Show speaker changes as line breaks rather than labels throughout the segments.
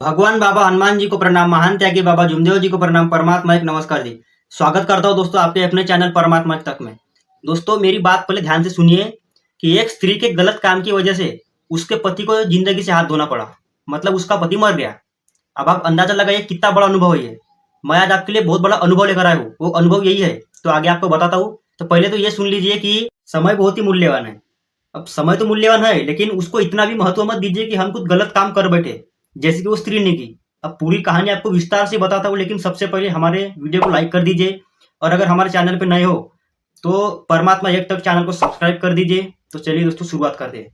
भगवान बाबा हनुमान जी को प्रणाम, महान त्यागी बाबा जुमदेव जी को प्रणाम, परमात्मा एक नमस्कार जी। स्वागत करता हूँ दोस्तों आपके अपने चैनल परमात्मा एक तक में। दोस्तों मेरी बात पहले ध्यान से सुनिए कि एक स्त्री के गलत काम की वजह से उसके पति को जिंदगी से हाथ धोना पड़ा। मतलब उसका पति मर गया। अब आप अंदाजा लगाइए कितना बड़ा अनुभव है ये। मैं आज आपके लिए बहुत बड़ा अनुभव लेकर आया हूँ, वो अनुभव यही है। तो आगे आपको बताता हूँ। तो पहले तो ये सुन लीजिए कि समय बहुत ही मूल्यवान है। अब समय तो मूल्यवान है, लेकिन उसको इतना भी महत्व मत दीजिए कि हम कुछ गलत काम कर बैठे, जैसे कि वो स्त्री ने की। अब पूरी कहानी आपको विस्तार से बताता हूँ, लेकिन सबसे पहले हमारे वीडियो को लाइक कर दीजिए, और अगर हमारे चैनल पे नए हो तो परमात्मा एक तक चैनल को सब्सक्राइब कर दीजिए। तो चलिए दोस्तों शुरुआत करते हैं।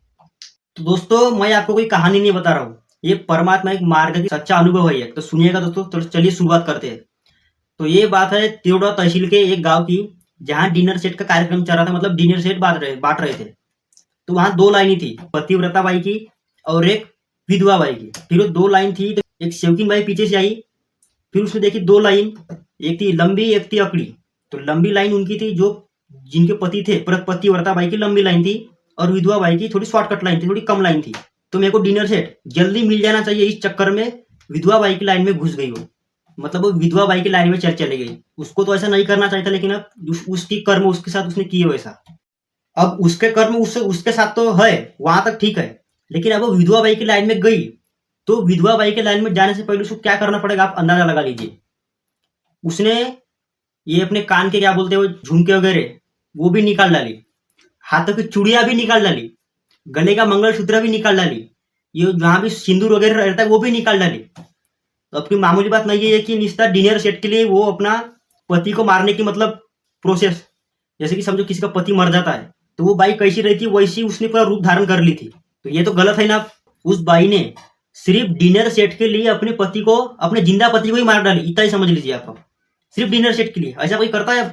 तो दोस्तों मैं आपको कोई कहानी नहीं बता रहा हूँ, ये परमात्मा एक मार्ग की सच्चा अनुभव है। तो सुनिएगा दोस्तों। तो चलिए शुरुआत करते हैं। तो ये बात है तिरोडा तहसील के एक गांव की, जहाँ डिनर सेट का कार्यक्रम चल रहा था। मतलब डिनर सेट बांट रहे थे। तो वहां दो लाइनें थी, पतिव्रता बाई की और एक विधवा बाई की। फिर वो दो लाइन थी, तो एक सेवकिन बाई पीछे से आई। फिर उसने देखी दो लाइन, एक थी लंबी एक थी अकड़ी। तो लंबी लाइन उनकी थी जो जिनके पति थे, पतिव्रता बाई की लंबी लाइन थी, और विधवा बाई की थोड़ी शॉर्टकट लाइन थी, थोड़ी कम लाइन थी। तो मेरे को डिनर सेट जल्दी मिल जाना चाहिए, इस चक्कर में विधवा बाई की लाइन में घुस गई वो। मतलब वो विधवा बाई की लाइन में चली गई। उसको तो ऐसा नहीं करना चाहिए था, लेकिन अब उसकी कर्म उसके साथ उसने किए वैसा। अब उसके कर्म उससे उसके साथ तो है, वहां तक ठीक है। लेकिन अब वो विधवा बाई की लाइन में गई, तो विधवा बाई की लाइन में जाने से पहले उसको क्या करना पड़ेगा आप अंदाजा लगा लीजिए। उसने ये अपने कान के क्या बोलते हैं वो झुमके वगैरह वो भी निकाल डाली, हाथों की चूड़ियां भी निकाल डाली, गले का मंगलसूत्र भी निकाल डाली, ये जहां भी सिंदूर वगैरह रहता है वो भी निकाल डाली। तो अब की मामूली बात नहीं है कि निस्ता डिनर सेट के लिए वो अपना पति को मारने की मतलब प्रोसेस, जैसे कि समझो किसी का पति मर जाता है तो वो बाई कैसी रहती है वैसी उसने पूरा रूप धारण कर ली थी। तो ये तो गलत है ना। उस बाई ने सिर्फ डिनर सेट के लिए अपने पति को, अपने जिंदा पति को ही मार डाली, इतना ही समझ लीजिए आप। सिर्फ डिनर सेट के लिए ऐसा कोई करता है?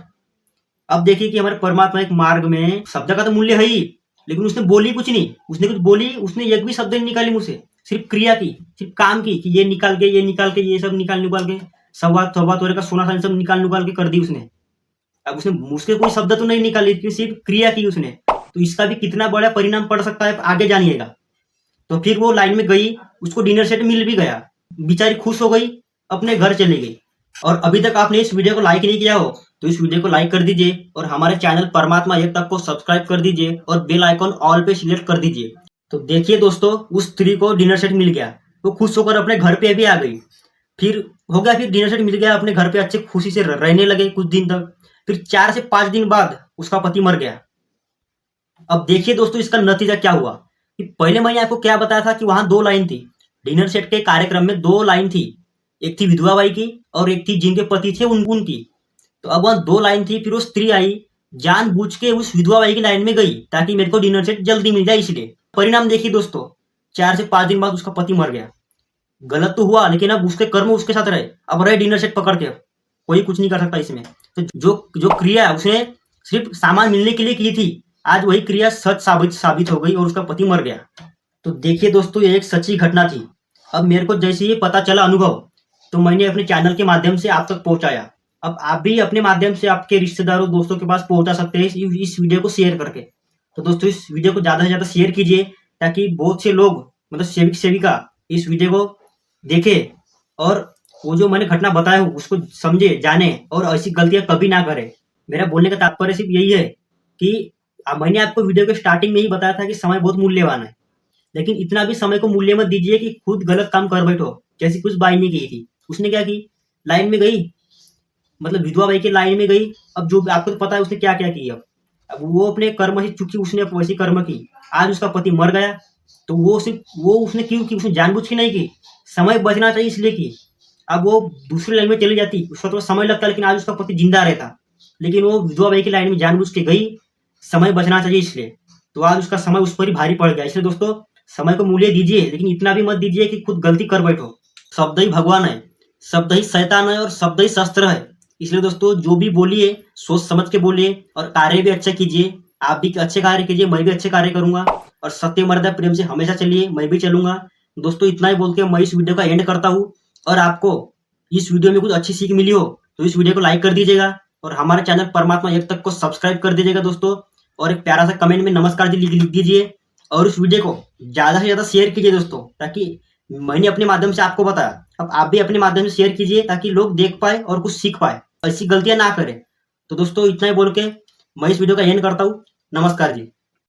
अब देखिए कि हमारे परमात्मा एक मार्ग में शब्द का तो मूल्य है ही, लेकिन उसने बोली कुछ नहीं। उसने कुछ बोली, उसने एक भी शब्द नहीं निकाली मुझसे। सिर्फ क्रिया की, सिर्फ काम की कि ये निकाल के ये निकाल के ये सब निकाल के सवात सवात वगैरह का सोना सा सब निकाल के कर दी उसने। अब उसने मुझसे कोई शब्द तो नहीं निकाली, लेकिन सिर्फ क्रिया की उसने। तो इसका भी कितना बड़ा परिणाम पड़ सकता है आगे जानिएगा। तो फिर वो लाइन में गई, उसको डिनर सेट मिल भी गया, बेचारी खुश हो गई, अपने घर चली गई। और अभी तक आपने इस वीडियो को लाइक नहीं किया हो तो इस वीडियो को लाइक कर दीजिए, और हमारे चैनल परमात्मा एक तक को सब्सक्राइब कर दीजिए, और बेल आइकॉन ऑल पे सिलेक्ट कर दीजिए। तो देखिए दोस्तों, उस स्त्री को डिनर सेट मिल गया, वो खुश होकर अपने घर पे भी आ गई। फिर हो गया, फिर डिनर सेट मिल गया, अपने घर पे अच्छे खुशी से रहने लगे कुछ दिन तक। फिर 4 से 5 दिन बाद उसका पति मर गया। अब देखिए दोस्तों इसका नतीजा क्या हुआ। कि पहले मैंने आपको क्या बताया था कि वहां दो लाइन थी, डिनर सेट के कार्यक्रम में दो लाइन थी, एक थी विधवा बाई की और एक थी जिनके पति थे उनकी। तो अब वहां दो लाइन थी, फिर वो स्त्री आई, जानबूझ के उस विधवा बाई की लाइन में गई ताकि मेरे को डिनर सेट जल्दी मिल जाए, इसलिए। परिणाम देखिए दोस्तों, 4 से 5 दिन बाद उसका पति मर गया। गलत तो हुआ, लेकिन अब उसके कर्म उसके साथ रहे, अब रहे डिनर सेट पकड़ के, कोई कुछ नहीं कर सकता इसमें। तो जो जो क्रिया उसने सिर्फ सामान मिलने के लिए की थी, आज वही क्रिया सच साबित हो गई और उसका पति मर गया। तो देखिए दोस्तों, ये एक सच्ची घटना थी। अब मेरे को जैसे ये पता चला अनुभव, तो मैंने अपने चैनल के माध्यम से आप तक पहुंचाया। अब आप भी अपने माध्यम से आपके रिश्तेदारों दोस्तों के पास पहुंचा सकते हैं इस वीडियो को शेयर करके। तो दोस्तों इस वीडियो को ज्यादा से ज्यादा शेयर कीजिए, ताकि बहुत से लोग, मतलब सेविक सेविका इस वीडियो को देखे, और वो जो मैंने घटना बताया हो उसको समझे, जाने, और ऐसी गलतियां कभी ना करे। मेरा बोलने का तात्पर्य सिर्फ यही है कि मैंने आपको वीडियो के स्टार्टिंग में ही बताया था कि समय बहुत मूल्यवान है, लेकिन इतना भी समय को मूल्य मत दीजिए कि खुद गलत काम कर बैठो। जैसी कुछ बाई ने की थी, उसने क्या की, लाइन में गई, मतलब विधवा बाई की लाइन में गई। अब जो आपको तो पता है उसने क्या क्या किया। अब वो अपने कर्म से, चूंकि उसने वैसी कर्म की, आज उसका पति मर गया। तो वो सिर्फ वो उसने क्यों की, उसने जानबूझ के नहीं की, समय बचना चाहिए इसलिए की। अब वो दूसरी लाइन में चली जाती, उसका तो समय लगता, लेकिन आज उसका पति जिंदा रहता। लेकिन वो विधवा बाई की लाइन में जानबूझ के गई, समय बचना चाहिए इसलिए। तो आज उसका समय उस पर ही भारी पड़ गया। इसलिए दोस्तों समय को मूल्य दीजिए, लेकिन इतना भी मत दीजिए कि खुद गलती कर बैठो। शब्द ही भगवान है, शब्द ही शैतान है, और शब्द ही शस्त्र है। इसलिए दोस्तों जो भी बोलिए सोच समझ के बोलिए, और कार्य भी अच्छा कीजिए। आप भी अच्छे कार्य कीजिए, मैं भी अच्छे कार्य करूंगा, और सत्य मर्यादा प्रेम से हमेशा चलिए, मैं भी चलूंगा। दोस्तों इतना ही बोल के मैं इस वीडियो का एंड करता हूँ। और आपको इस वीडियो में कुछ अच्छी सीख मिली हो तो इस वीडियो को लाइक कर दीजिएगा, और हमारे चैनल परमात्मा एक तक को सब्सक्राइब कर दीजिएगा दोस्तों। और एक प्यारा सा कमेंट में नमस्कार जी लिख दीजिए, और इस वीडियो को ज्यादा से ज्यादा शेयर कीजिए दोस्तों, ताकि मैंने अपने माध्यम से आपको बताया, अब आप भी अपने माध्यम से शेयर कीजिए ताकि लोग देख पाए और कुछ सीख पाए, ऐसी गलतियां ना करें। तो दोस्तों इतना ही बोल के मैं इस वीडियो का एंड करता हूँ। नमस्कार जी।